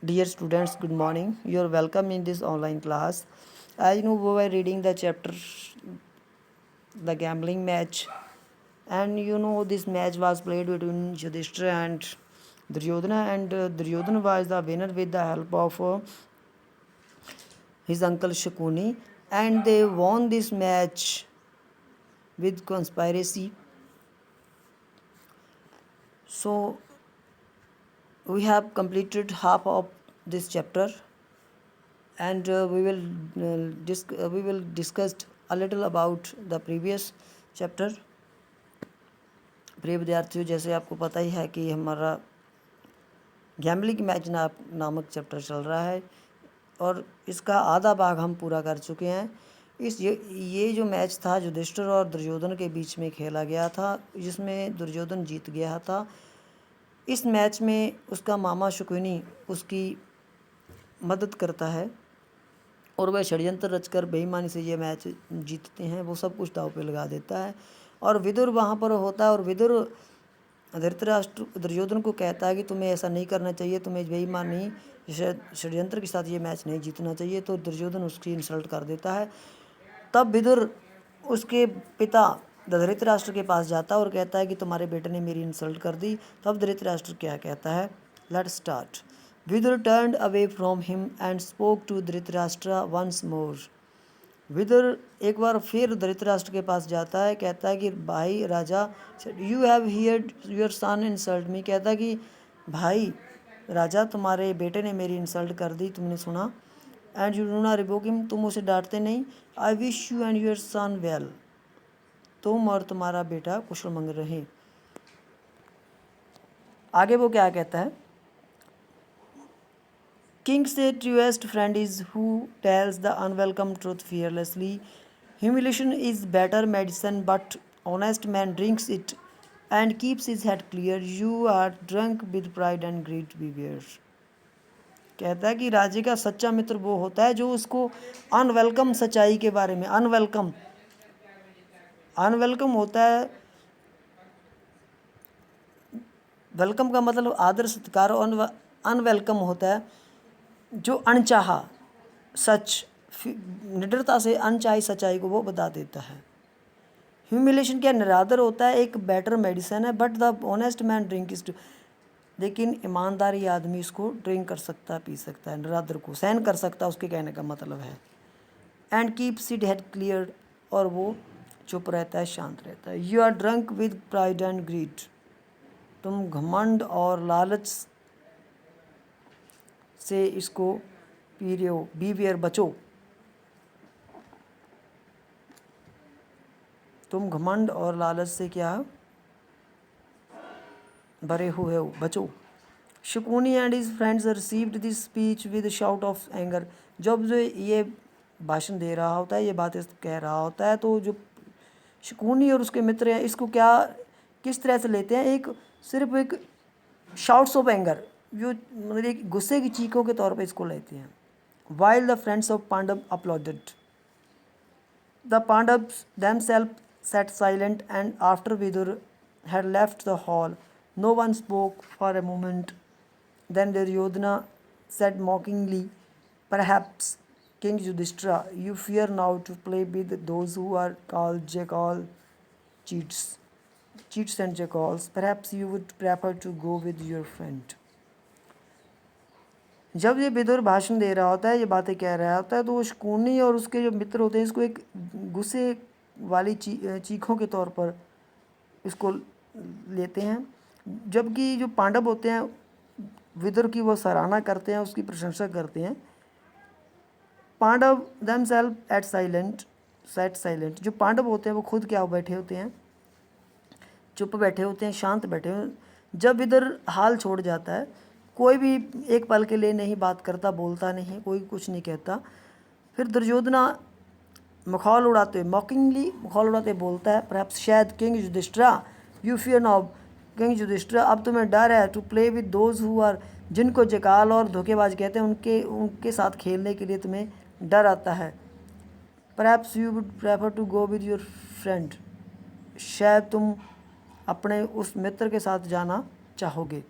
Dear students, good morning. You are welcome in this online class. As you know, we were reading the chapter The Gambling Match. And this match was played between Yudhishthira and Duryodhana. And Duryodhana was the winner with the help of his uncle Shakuni. And they won this match with conspiracy. So, we have completed half of this chapter. And we will discuss a little about the previous chapter. प्रिय विद्यार्थियों, जैसे आपको पता ही है कि हमारा gambling match नामक chapter चल रहा है और इसका आधा भाग हम पूरा कर चुके हैं। ये जो मैच था युधिष्ठिर और दुर्योधन के बीच में खेला गया था, जिसमें दुर्योधन जीत गया था। इस मैच में उसका मामा शकुनी उसकी मदद करता है और वह षड्यंत्र रचकर बेईमानी से ये मैच जीतते हैं। वो सब कुछ दांव पे लगा देता है और विदुर वहाँ पर होता है और विदुर धृतराष्ट्र दुर्योधन को कहता है कि तुम्हें ऐसा नहीं करना चाहिए, तुम्हें बेईमानी षड्यंत्र के साथ ये मैच नहीं जीतना चाहिए। तो दुर्योधन उसकी इंसल्ट कर देता है। तब विदुर उसके पिता धृतराष्ट्र के पास जाता है और कहता है कि तुम्हारे बेटे ने मेरी इंसल्ट कर दी। तब धृतराष्ट्र क्या कहता है, let's start. Vidura turned away from him and spoke to Dhritarashtra once more. Vidura एक बार फिर धृतराष्ट्र के पास जाता है, कहता है कि भाई राजा, you have heard your son insult me, कहता है कि भाई राजा, तुम्हारे बेटे ने मेरी इंसल्ट कर दी, तुमने सुना। And you do not revoke him, तुम उसे डांटते नहीं। I wish you and your son well, तुम और तुम्हारा बेटा कुशल मंगल रहे। आगे वो क्या कहता है, King's truest friend is who tells the unwelcome truth fearlessly. Humiliation is better medicine, but honest man drinks it and keeps his head clear. You are drunk with pride and greed, beware. कहता है कि राजे का सच्चा मित्र वो होता है जो उसको अनवेलकम सच्चाई के बारे में, अनवेलकम होता है। वेलकम का मतलब आदर सत्कार, और अनवेलकम होता है जो अनचाहा सच, निडरता से अनचाही सच्चाई को वो बता देता है। ह्यूमिलेशन क्या, निरादर होता है, एक बेटर मेडिसिन है, but the honest man drink is, लेकिन ईमानदारी आदमी इसको ड्रिंक कर सकता है, पी सकता है, निरादर को सहन कर सकता है, उसके कहने का मतलब है। And keeps it head clear, और वो चुप रहता है, शांत रहता है। You are drunk with pride and greed, तुम घमंड और लालच से इसको पी रहे हो। बीवियर, बचो, तुम घमंड और लालच से क्या भरे हुए हो, बचो। Shakuni and his friends received this speech with shout of anger, जब जो ये भाषण दे रहा होता है, ये बातें कह रहा होता है, तो जो शकुनी और उसके मित्र हैं इसको क्या किस तरह से लेते हैं, सिर्फ एक शाउट्स ऑफ एंगर, जो मतलब एक गुस्से की चीखों के तौर पे इसको लेते हैं। While the friends of Pandava applauded, the Pandavas themselves sat silent, and after Vidur had left the hall, no one spoke for a moment. Then Duryodhana said mockingly, perhaps King Yudhishthira, you fear now to play with those who are called jackal cheats and jackals. Perhaps you would prefer to go with your friend. जब ये विदुर भाषण दे रहा होता है, ये बातें कह रहा होता है, तो वो शकुनी और उसके जो मित्र होते हैं इसको एक गुस्से वाली चीखों के तौर पर इसको लेते हैं, जबकि जो पांडव होते हैं विदुर की वो सराहना करते हैं, उसकी प्रशंसा करते हैं। पांडव themselves sat silent, जो पांडव होते हैं वो खुद क्या बैठे होते हैं, चुप बैठे होते हैं, शांत बैठे होते। जब विदुर हाल छोड़ जाता है, कोई भी एक पल के लिए नहीं बात करता, बोलता नहीं, कोई कुछ नहीं कहता। फिर दुर्योधना मखौल उड़ाते, मॉकिंगली मखौल उड़ाते बोलता है, परहैप्स शायद, king Yudhishthira you fear now, king Yudhishthira अब तुम्हें डर है, to play with those who are, जिनको जकाल और धोखेबाज कहते हैं, उनके साथ खेलने के लिए तुम्हें डर आता है। Perhaps you would prefer to go with your friend, शायद तुम अपने उस मित्र के साथ जाना चाहोगे।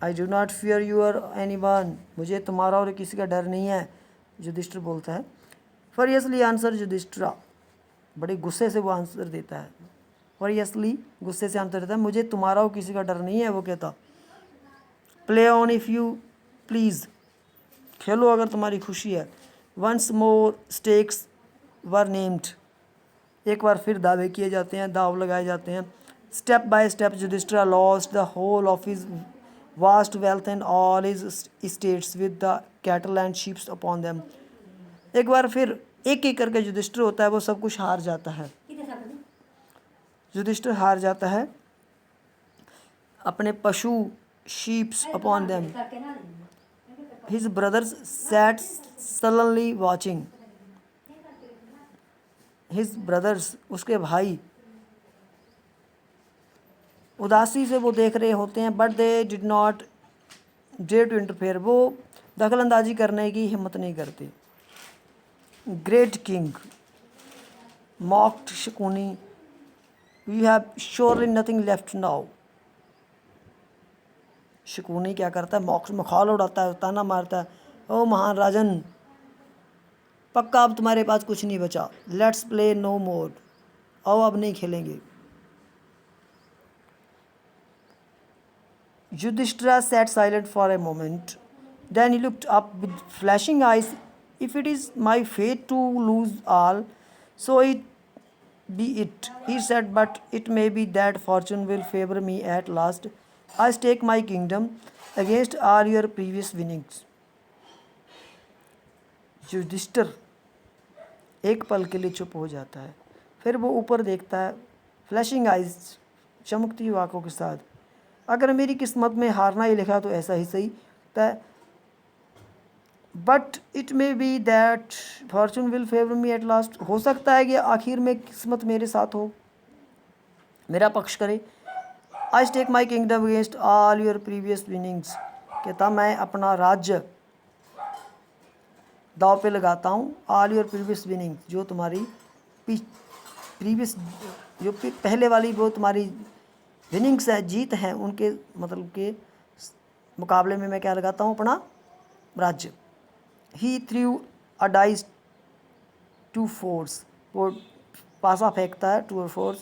I do not fear your anyone, मुझे तुम्हारा और किसी का डर नहीं है, युधिष्ठिर बोलता है। फरियसली आंसर युधिष्ठिरा, बड़े गुस्से से वो आंसर देता है। फरियसली, गुस्से से आंसर देता है, मुझे तुम्हारा और किसी का डर नहीं है। वो कहता, play on if you please, खेलो अगर तुम्हारी खुशी है। Once more stakes were named, एक बार फिर दावे किए जाते हैं, दाव लगाए जाते हैं। Step by step Yudhishthira lost the whole of his vast wealth and all his states with the cattle and sheeps upon them. एक बार फिर एक एक करके युधिष्ठिर होता है वो सब कुछ हार जाता है। युधिष्ठिर हार जाता है, अपने पशु sheeps upon them. His brothers sat sullenly watching, his brothers, उसके भाई उदासी से वो देख रहे होते हैं। But they did not dare to interfere, वो दखल अंदाजी करने की हिम्मत नहीं करते। Great king mocked Shakuni, you have surely nothing left now. Shakuni क्या करता है, मॉक्स मखौल उड़ाता है, ताना मारता है, ओ महान राजन, पक्का अब तुम्हारे पास कुछ नहीं बचा। लेट्स प्ले नो मोर, आओ अब नहीं खेलेंगे। Yudhishthira sat silent for a moment. Then he looked up with flashing eyes. If it is my fate to lose all, so it be it, he said, but it may be that fortune will favor me at last. I stake my kingdom against all your previous winnings. Yudhishthir एक पल के लिए चुप हो जाता है, फिर वो ऊपर देखता है, फ्लैशिंग आइज, चमकती हुई आंखों के साथ। अगर मेरी किस्मत में हारना ही लिखा तो ऐसा ही सही था। But it may be that Fortune will favour me at last, हो सकता है कि आखिर में किस्मत मेरे साथ हो, मेरा पक्ष करे। I take my kingdom against all your previous winnings, कहता मैं अपना राज्य दाव पे लगाता हूँ। ऑल योर प्रीवियस विनिंग्स, जो तुम्हारी प्रीवियस जो पहले वाली वो तुम्हारी विनिंग्स है, जीत हैं, उनके मतलब के मुकाबले में मैं क्या लगाता हूँ, अपना राज्य। He threw a dice to force, वो पासा फेंकता है, 2 और 4,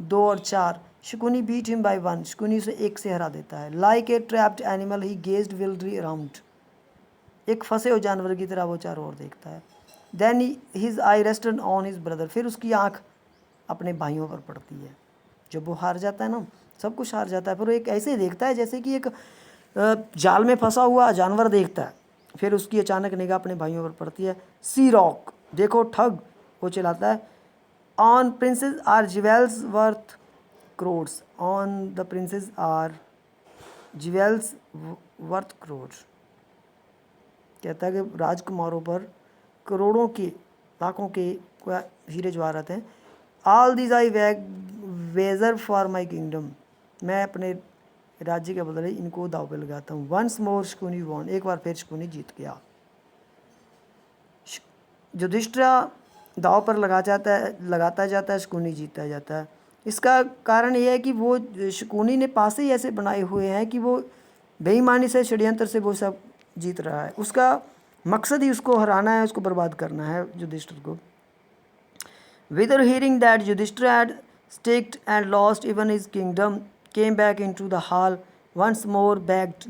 2 और 4। Shakuni beat him by 1, Shakuni उसे 1 से हरा देता है। Like a trapped animal he gazed wildly around, एक फंसे हुए जानवर की तरह वो चारों ओर देखता है। Then his eye rested on his brother, फिर उसकी आँख अपने भाइयों पर पड़ती है। जब वो हार जाता है ना, सब कुछ हार जाता है, फिर वो एक ऐसे देखता है जैसे कि एक जाल में फंसा हुआ जानवर देखता है। फिर उसकी अचानक निगाह अपने भाइयों पर पड़ती है। सी रॉक, देखो ठग, वो चिल्लाता है। On princes are jewels worth crores, on the princes are jewels worth crores, कहता है कि राजकुमारों पर करोड़ों के, लाखों के हीरे जवाहरात हैं। All these I wager for my kingdom, मैं अपने राज्य के बदले इनको दाव पे लगाता हूँ। वंस मोर शकुनी वॉन, एक बार फिर शकुनी जीत गया। युधिष्ठिर दाव पर लगाता जाता है, शकुनी जीतता जाता है। इसका कारण यह है कि वो शकुनी ने पासे ही ऐसे बनाए हुए हैं कि वो बेईमानी से, षड्यंत्र से वो सब जीत रहा है। उसका मकसद ही उसको हराना है, उसको बर्बाद करना है युधिष्ठिर को। Wither hearing that Yudhishthira had staked and lost even his kingdom, came back into the hall, once more begged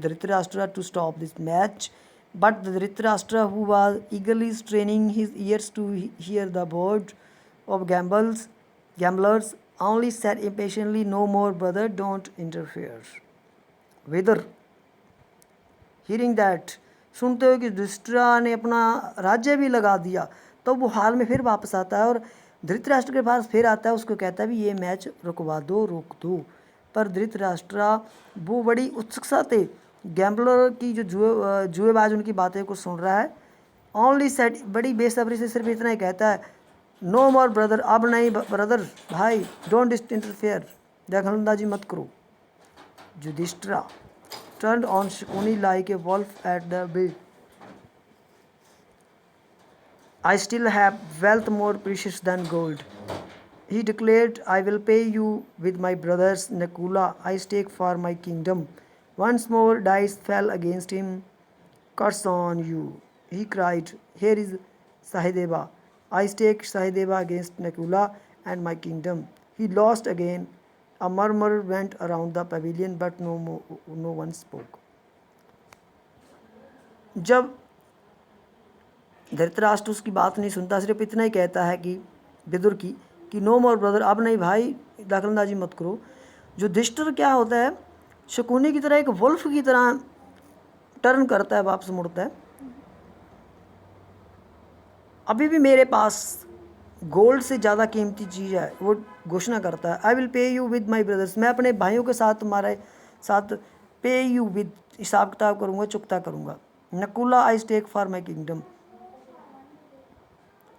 Dhritarashtra to stop this match. But Dhritarashtra, who was eagerly straining his ears to hear the word of gamblers, only said impatiently, "No more, brother, don't interfere." Wither hearing that, सुनते हो कि युधिष्ठिर ने अपना राज्य भी लगा दिया, तो वो हाल में फिर वापस आता है और धृतराष्ट्र के पास फिर आता है, उसको कहता है भी ये मैच रुकवा दो, रोक दो। पर धृतराष्ट्र वो बड़ी उत्सुकता से गैम्बलर की जो जुएबाज उनकी बातें को सुन रहा है। ओनली सेड, बड़ी बेसब्री से सिर्फ इतना ही कहता है, नो मोर ब्रदर, अब नहीं ब्रदर, भाई, डोंट इंटरफेयर, दखलंदाजी मत करो। Yudhishthir turned on Shakuni like a wolf at the bay. I still have wealth more precious than gold, he declared. I will pay you with my brothers Nakula. I stake for my kingdom Once more dice fell against him. Curse on you, he cried. Here is Sahadeva. I stake Sahadeva against Nakula and my kingdom. He lost again. A murmur went around the pavilion, but no one spoke. जब धृतराष्ट्र उसकी बात नहीं सुनता, सिर्फ इतना ही कहता है कि विदुर की कि नो मोर ब्रदर, अब नहीं भाई, दखलंदाजी मत करो। युधिष्ठिर क्या होता है, शकुनी की तरह एक वुल्फ की तरह टर्न करता है, वापस मुड़ता है। अभी भी मेरे पास गोल्ड से ज़्यादा कीमती चीज़ है, वो घोषणा करता है। I will pay you with my brothers, मैं अपने भाइयों के साथ तुम्हारे साथ पे यू विद, हिसाब किताब करूँगा, चुकता करूँगा। Nakula I stake for my kingdom,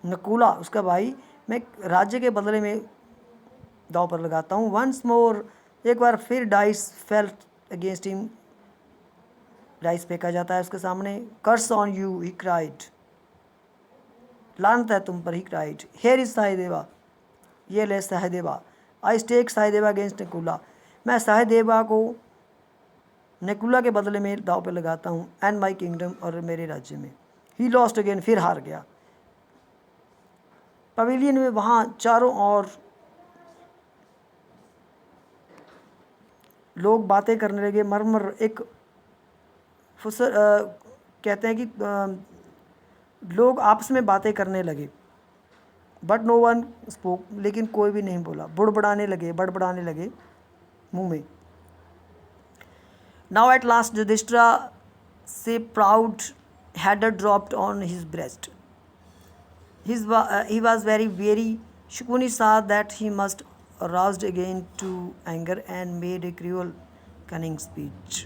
Nakula उसका भाई, मैं राज्य के बदले में दाव पर लगाता हूँ। वंस मोर, एक बार फिर dice fail against him, dice फेंका जाता है उसके सामने। कर्स ऑन यू, ही क्राइड, लानत है तुम पर, he cried. Here is Sahadeva, ये ले सहदेवा। आई स्टेक सहदेवा अगेंस्ट नकुला, मैं सहदेवा को नकुला के बदले में दाव पे लगाता हूँ। एंड माई किंगडम, और मेरे राज्य में। ही लॉस्ट अगेन, फिर हार गया। पवेलियन में वहाँ चारों ओर लोग बातें करने लगे। मरमर एक फुसर कहते हैं कि लोग आपस में बातें करने लगे। बट नो वन स्पोक, लेकिन कोई भी नहीं बोला। बड़बड़ाने लगे मुंह में। नाउ एट लास्ट युधिष्ठिरा से proud head dropped on his breast. He was very weary. Shukuni saw that he must aroused again to anger and made a cruel, cunning speech.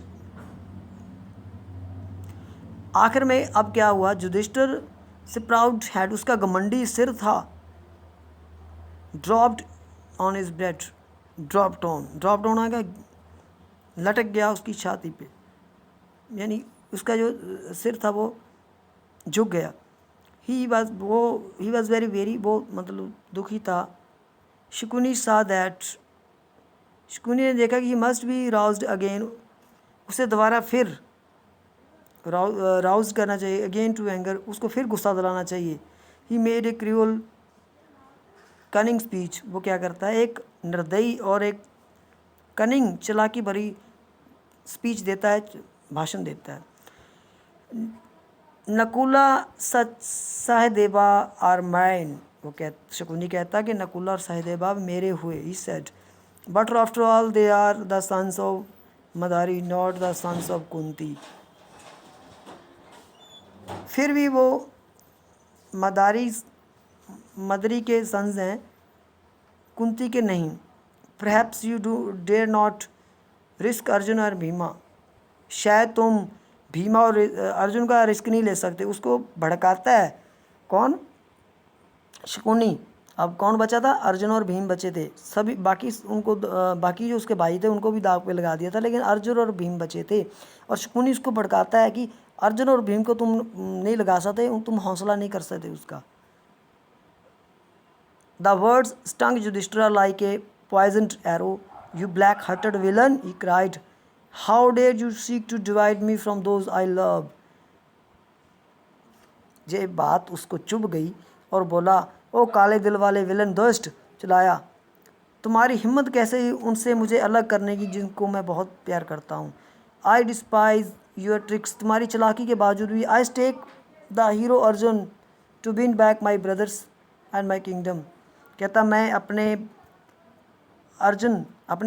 आखिर में अब क्या हुआ, युधिष्ठिर से प्राउड हैड, उसका घमंडी सिर था, dropped on his bread, dropped on आएगा, लटक गया उसकी छाती पे, यानी उसका जो सिर था वो झुक गया। ही वॉज वेरी, वो मतलब दुखी था। शकुनी सा दैट, शकुनी ने देखा कि ही मस्ट बी राउज्ड अगेन, उसे दोबारा फिर राउज करना चाहिए, अगेन टू एंगर, उसको फिर गुस्सा दिलाना चाहिए। He made a cruel cunning speech, वो क्या करता है, एक निर्दयी और एक कनिंग, चालाकी भरी स्पीच देता है, भाषण देता है। नकुला सहदेवा आर माइन, वो शकुनी कहता है कि नकुला और सहदेवा मेरे हुए। He said, but after all they are the sons of Madri, not the sons of Kunti. फिर भी वो मदरी के सन्स हैं, कुंती के नहीं। Perhaps you dare not risk Arjuna और भीमा, शायद तुम भीमा और अर्जुन का रिस्क नहीं ले सकते। उसको भड़काता है कौन, शकुनी। अब कौन बचा था, अर्जुन और भीम बचे थे, सभी बाकी जो उसके भाई थे उनको भी दाव पे लगा दिया था, लेकिन अर्जुन और भीम बचे थे। और शकुनी उसको भड़काता है कि अर्जुन और भीम को तुम नहीं लगा सकते, तुम हौसला नहीं कर सकते उसका। The words stung Yudhishthira like a poisoned arrow, you black hearted villain, he cried, how dare you seek to divide me from those I love. ये बात उसको चुभ गई और बोला, ओ काले दिल वाले विलन, दुष्ट चलाया, तुम्हारी हिम्मत कैसे उनसे मुझे अलग करने की जिनको मैं बहुत प्यार करता हूँ। आई डिस्पाइज योर ट्रिक्स, तुम्हारी चालाकी के बावजूद भी। I stake the hero Arjun to win back my brothers and my kingdom, कहता मैं अपने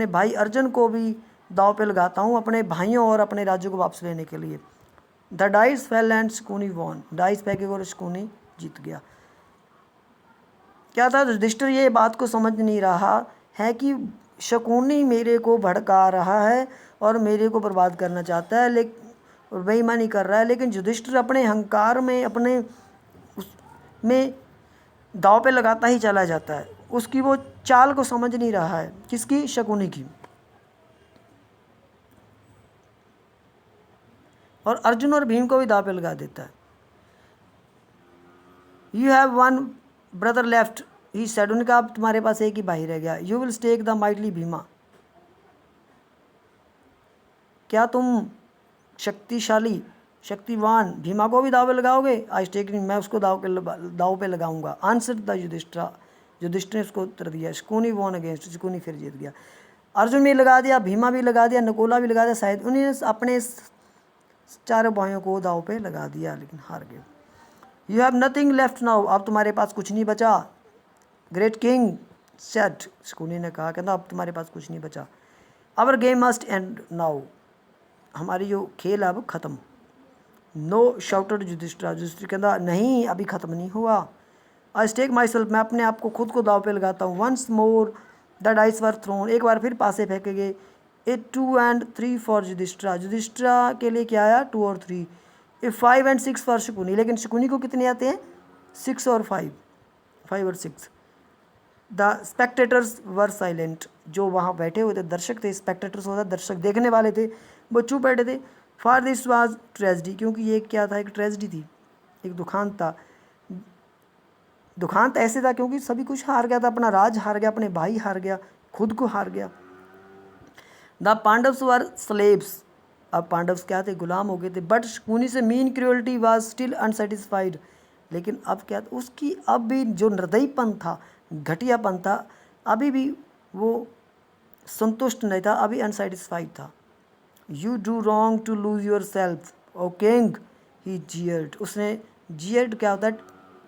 भाई अर्जुन को भी दाव पे लगाता हूँ, अपने भाइयों और अपने राज्य को वापस लेने के लिए। The dice fell and Shakuni won, डाइस फेंके और शकुनी जीत गया। क्या था, युधिष्ठिर ये बात को समझ नहीं रहा है कि शकुनी मेरे को भड़का रहा है और मेरे को बर्बाद करना चाहता है, लेकिन बेईमानी कर रहा है। लेकिन युधिष्ठिर अपने अहंकार में, अपने उसमें दाव पे लगाता ही चला जाता है, उसकी वो चाल को समझ नहीं रहा है। किसकी, शकुनी की। और अर्जुन और भीम को भी दाव पे लगा देता है। You have one brother left, he said, उन्होंने कहा अब तुम्हारे पास एक ही भाई रह गया। You will stake the mighty Bhima, क्या तुम शक्तिशाली शक्तिवान भीमा को भी दाव पे लगाओगे? आज टेकिंग, मैं उसको दाव पे लगाऊंगा। आंसर द युधिष्ठिर, युधिष्ठिर ने उसको उत्तर दिया। शकुनी वॉन अगेंस्ट, शकुनी फिर जीत गया। अर्जुन भी लगा दिया, भीमा भी लगा दिया, नकुला भी लगा दिया, शायद उन्होंने अपने चारों भाइयों को दाव पे लगा दिया, लेकिन हार गए। You have nothing left now, अब तुम्हारे पास कुछ नहीं बचा। ग्रेट किंग सेड, शकुनी ने कहा, कहता अब तुम्हारे पास कुछ नहीं बचा। Our game must end now, हमारी जो खेल अब ख़त्म। नो शाउटेड युधिष्ठिर, युधिष्ठिर कहता नहीं अभी ख़त्म नहीं हुआ। आई स्टेक माई सेल्फ, मैं अपने आप को खुद को दाव पे लगाता हूँ। Once more the dice were thrown, एक बार फिर पासे फेंके गए। 2 and 3 फॉर युधिष्ठिर, युधिष्ठिर के लिए क्या आया? 2 और 3। 5 and 6 फॉर शकुनी, लेकिन शकुनी को कितने आते हैं? 6 और 5, 5 और 6। द स्पेक्टेटर्स वर साइलेंट, जो वहाँ बैठे हुए थे दर्शक थे, स्पेक्टेटर्स होता दर्शक देखने वाले थे, वो चुप बैठे थे। फॉर दिस वाज ट्रेजिडी, क्योंकि ये क्या था? एक ट्रेजिडी थी, एक दुखांत था। दुखांत ऐसे था क्योंकि सभी कुछ हार गया था, अपना राज हार गया, अपने भाई हार गया, खुद को हार गया। द पांडव्स वर स्लेव्स, अब पांडव्स क्या थे? गुलाम हो गए थे। बट शकुनी से mean cruelty was still unsatisfied, लेकिन अब क्या था? उसकी अब भी जो निर्दयीपन था, घटियापन था, अभी भी वो संतुष्ट नहीं था, अभी अनसेटिस्फाइड था। You do wrong to lose yourself O king, he jeered, उसने जीयर्ड क्या होता है?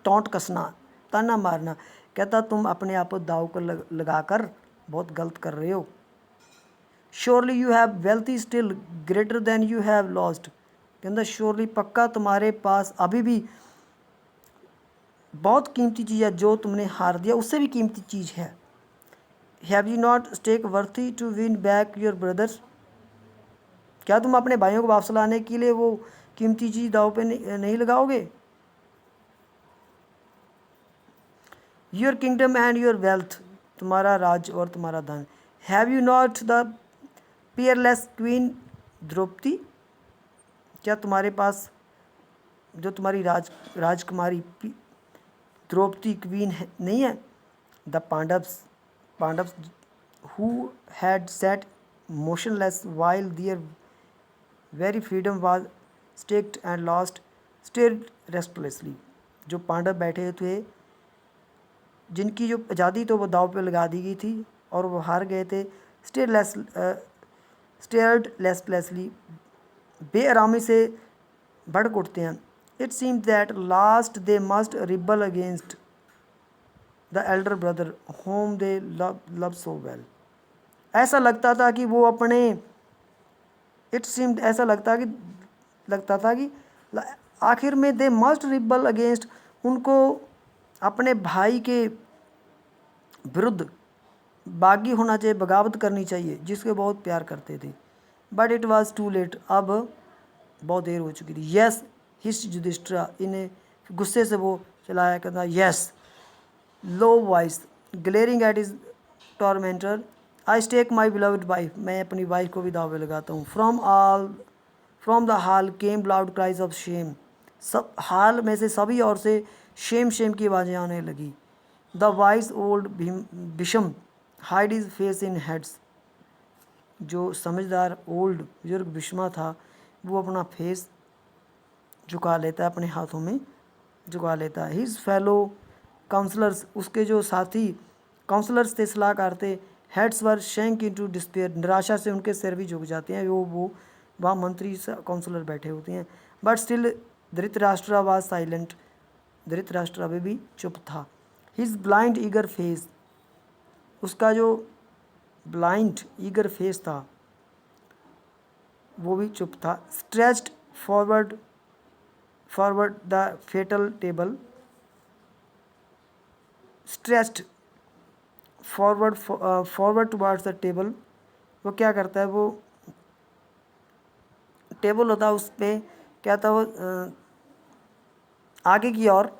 टॉन्ट कसना, ताना मारना। कहता तुम अपने आप को दाव को लगाकर बहुत गलत कर रहे हो। Surely you have wealth still greater than you have lost, कहता श्योरली पक्का तुम्हारे पास अभी भी बहुत कीमती चीज़ है, जो तुमने हार दिया उससे भी कीमती चीज़ है। Have you not stake worthy to win back your brothers, क्या तुम अपने भाइयों को वापस लाने के लिए वो कीमती चीज़ दाव पे नहीं लगाओगे? Your kingdom and your wealth, तुम्हारा राज और तुम्हारा धन। Have you not the peerless queen Draupadi, क्या तुम्हारे पास जो तुम्हारी राजकुमारी द्रौपदी क्वीन है नहीं है? The Pandavas who had sat motionless while their very freedom was staked and lost stayed restlessly, जो पांडव बैठे थे जिनकी जो आज़ादी तो वो दाव पे लगा दी गई थी और वो हार गए थे। स्टेयर्ड लेसली, बेआरामी से भड़क उठते हैं। It seems that last they must rebel against the Elder brother home they love so well, ऐसा लगता था कि वो अपने ऐसा लगता था कि आखिर में दे मस्ट रिबल अगेंस्ट, उनको अपने भाई के विरुद्ध बागी होना चाहिए, बगावत करनी चाहिए, जिसके बहुत प्यार करते थे। But it was too late, अब बहुत देर हो चुकी थी। यस हिस युधिष्ठिर, इन्हें गुस्से से वो चलाया कहता yes. Low voice glaring at his tormentor, I stake my beloved wife, मैं अपनी वाइफ को भी दाव पे लगाता हूँ। From the hall came loud cries of shame, सब हाल में से सभी ओर से शेम की आवाज़ें आने लगी। The vice old Bhishma hide is face in heads, जो समझदार ओल्ड बुजुर्ग भीष्मा था वो अपना फेस झुका लेता है, अपने हाथों में झुका लेता है। हिज फेलो काउंसलर्स, उसके जो साथी काउंसलर्स थे, सलाहकार थे, हेड्स वर शैंक इनटू डिस्पेयर, निराशा से उनके सिर भी झुक जाते हैं। वो वहाँ मंत्री काउंसलर बैठे होते हैं। But still Dhritarashtra was silent, Dhritarashtra अभी भी चुप था। हिज ब्लाइंड ईगर फेस, उसका जो ब्लाइंड ईगर फेस था वो भी चुप था। Stretched forward the fatal table, stretched forward towards the table, वो क्या करता है? वो टेबल होता है उस पर क्या था, वो आगे की ओर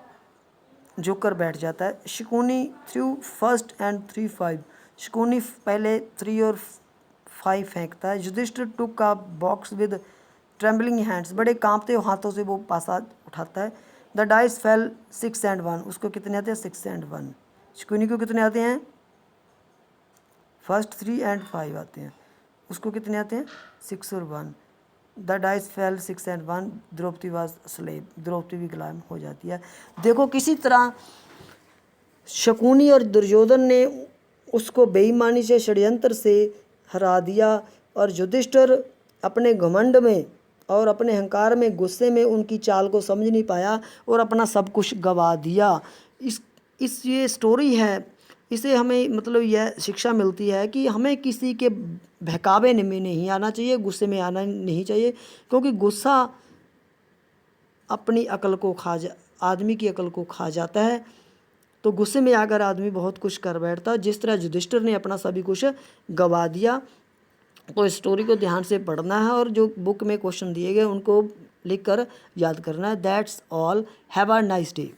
झुक कर बैठ जाता है। Shakuni through first and 3 5, Shakuni पहले 3 और 5 फेंकता है। युधिष्ठिर टुक का बॉक्स विद ट्रेम्बलिंग हैंड्स, बड़े कांपते हाथों से वो पासा उठाता है। द डाइस फेल 6 and 1, उसको कितने आते हैं? 6 and 1। शकुनी को कितने आते हैं? फर्स्ट 3 and 5 आते हैं। उसको कितने आते हैं? 6 और 1। The dice fell 6 and 1, Draupadi was slave, Draupadi भी गुलाम हो जाती है। देखो किसी तरह शकुनी और दुर्योधन ने उसको बेईमानी से, षड्यंत्र से हरा दिया, और युधिष्ठिर अपने घमंड में और अपने अहंकार में, गुस्से में उनकी चाल को समझ नहीं पाया और अपना सब कुछ गवा दिया। इस ये स्टोरी है, इसे हमें मतलब यह शिक्षा मिलती है कि हमें किसी के बहकावे में नहीं आना चाहिए, गुस्से में आना नहीं चाहिए, क्योंकि गुस्सा अपनी अकल को आदमी की अकल को खा जाता है। तो गुस्से में आकर आदमी बहुत कुछ कर बैठता है, जिस तरह युधिष्ठिर ने अपना सभी कुछ गवा दिया। तो इस स्टोरी को ध्यान से पढ़ना है और जो बुक में क्वेश्चन दिए गए उनको लिख कर याद करना है। That's all, have a nice day.